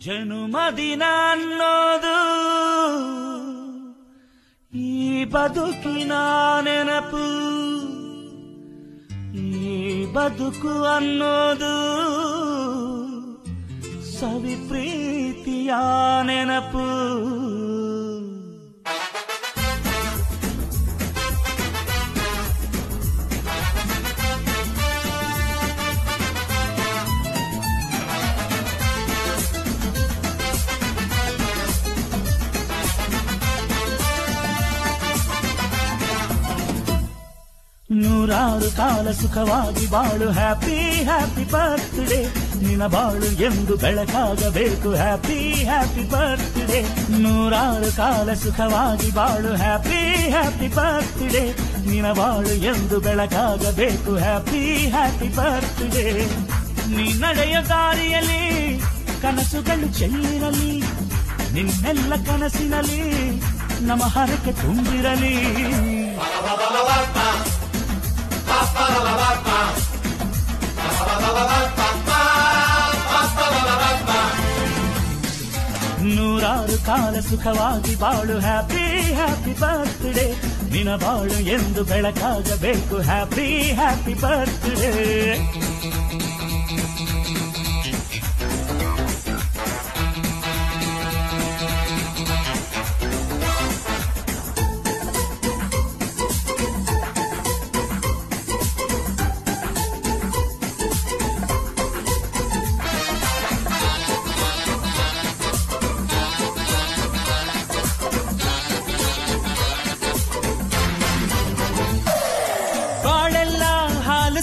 ಜನುಮದಿನ ಅನ್ನೋದು ಈ ಬದುಕಿನ ನೆನಪು, ಈ ಬದುಕು ಅನ್ನೋದು ಸವಿ ಪ್ರೀತಿಯ ನೆನಪು. ನೂರಾರು ಕಾಲ ಸುಖವಾಗಿ ಬಾಳು, ಹ್ಯಾಪಿ ಹ್ಯಾಪಿ ಬರ್ತ್ಡೇ. ನಿನ್ನ ಬಾಳು ಎಂದು ಬೆಳಕಾಗಬೇಕು, ಹ್ಯಾಪಿ ಹ್ಯಾಪಿ ಬರ್ತ್ಡೇ. ನೂರಾರು ಕಾಲ ಸುಖವಾಗಿ ಬಾಳು, ಹ್ಯಾಪಿ ಹ್ಯಾಪಿ ಬರ್ತ್ಡೇ. ನಿನ್ನ ಬಾಳು ಎಂದು ಬೆಳಕಾಗಬೇಕು, ಹ್ಯಾಪಿ ಹ್ಯಾಪಿ ಬರ್ತ್ಡೇ. ನೀ ನಡೆಯ ದಾರಿಯಲ್ಲಿ ಕನಸುಗಳು ಚೆಲ್ಲಿರಲಿ, ನಿನ್ನೆಲ್ಲ ಕನಸಿನಲ್ಲಿ ನಮ್ಮ ಹರಕೆ ತುಂಬಿರಲಿ. ನೂರಾರು ಕಾಲ ಸುಖವಾಗಿ ಬಾಳು, ಹ್ಯಾಪಿ ಹ್ಯಾಪಿ ಬರ್ತ್ಡೇ. ನಿನ್ನ ಬಾಳು ಎಂದು ಬೆಳಕಾಗಬೇಕು, ಹ್ಯಾಪಿ ಹ್ಯಾಪಿ ಬರ್ತ್ಡೇ.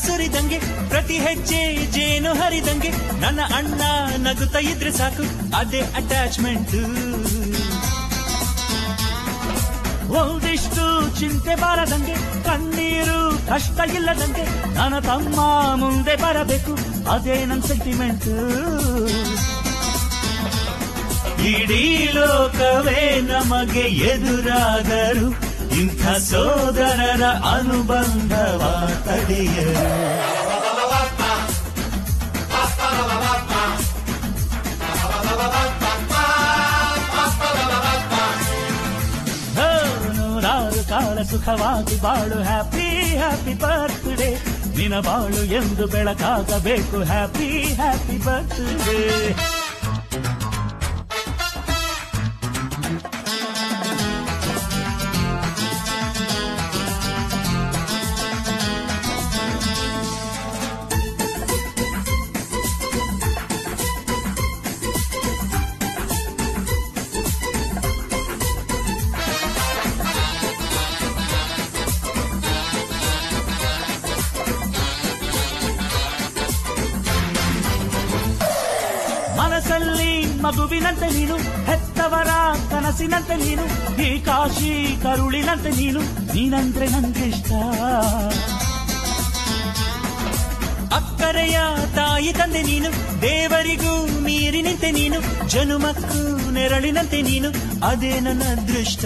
ಸುರಿದಂಗೆ ಪ್ರತಿ ಹೆಜ್ಜೆ ಜೇನು ಹರಿದಂಗೆ, ನನ್ನ ಅಣ್ಣ ನಗುತ್ತಾ ಇದ್ರೆ ಸಾಕು, ಅದೇ ಅಟ್ಯಾಚ್ಮೆಂಟ್. ಒಂದಿಷ್ಟು ಚಿಂತೆ ಬಾರದಂಗೆ, ಕಣ್ಣೀರು ಕಷ್ಟ ಇಲ್ಲದಂಗೆ, ನನ್ನ ತಮ್ಮ ಮುಂದೆ ಬರಬೇಕು, ಅದೇ ನನ್ನ ಸೆಂಟಿಮೆಂಟ್. ಇಡೀ ಲೋಕವೇ ನಮಗೆ ಎದುರಾದರು, ಇಂಥ ಸೋದರರ ಅನುಬಂಧವ ತಡೆಯರು. ನೂರಾರು ಕಾಲ ಸುಖವಾಗಿ ಬಾಳು, ಹ್ಯಾಪಿ ಹ್ಯಾಪಿ ಬರ್ತ್ಡೇ. ನಿನ್ನ ಬಾಳು ಎಂದು ಬೆಳಕಾಗಬೇಕು, ಹ್ಯಾಪಿ ಹ್ಯಾಪಿ ಬರ್ತ್ಡೇ. ಮನಸ್ಸಲ್ಲಿ ಮಗುವಿನಂತೆ ನೀನು, ಹೆತ್ತವರ ಕನಸಿನಂತೆ ನೀನು, ಈ ಕಾಶಿ ಕರುಳಿನಂತೆ ನೀನು, ನೀನಂದ್ರೆ ನಂಗಿಷ್ಟ. ಅಕ್ಕರೆಯ ತಾಯಿ ತಂದೆ ನೀನು, ದೇವರಿಗೂ ಮೀರಿ ನಿಂತೆ ನೀನು, ಜನುಮಕ್ಕೂ ನೆರಳಿನಂತೆ ನೀನು, ಅದೇ ನನ್ನ ಅದೃಷ್ಟ.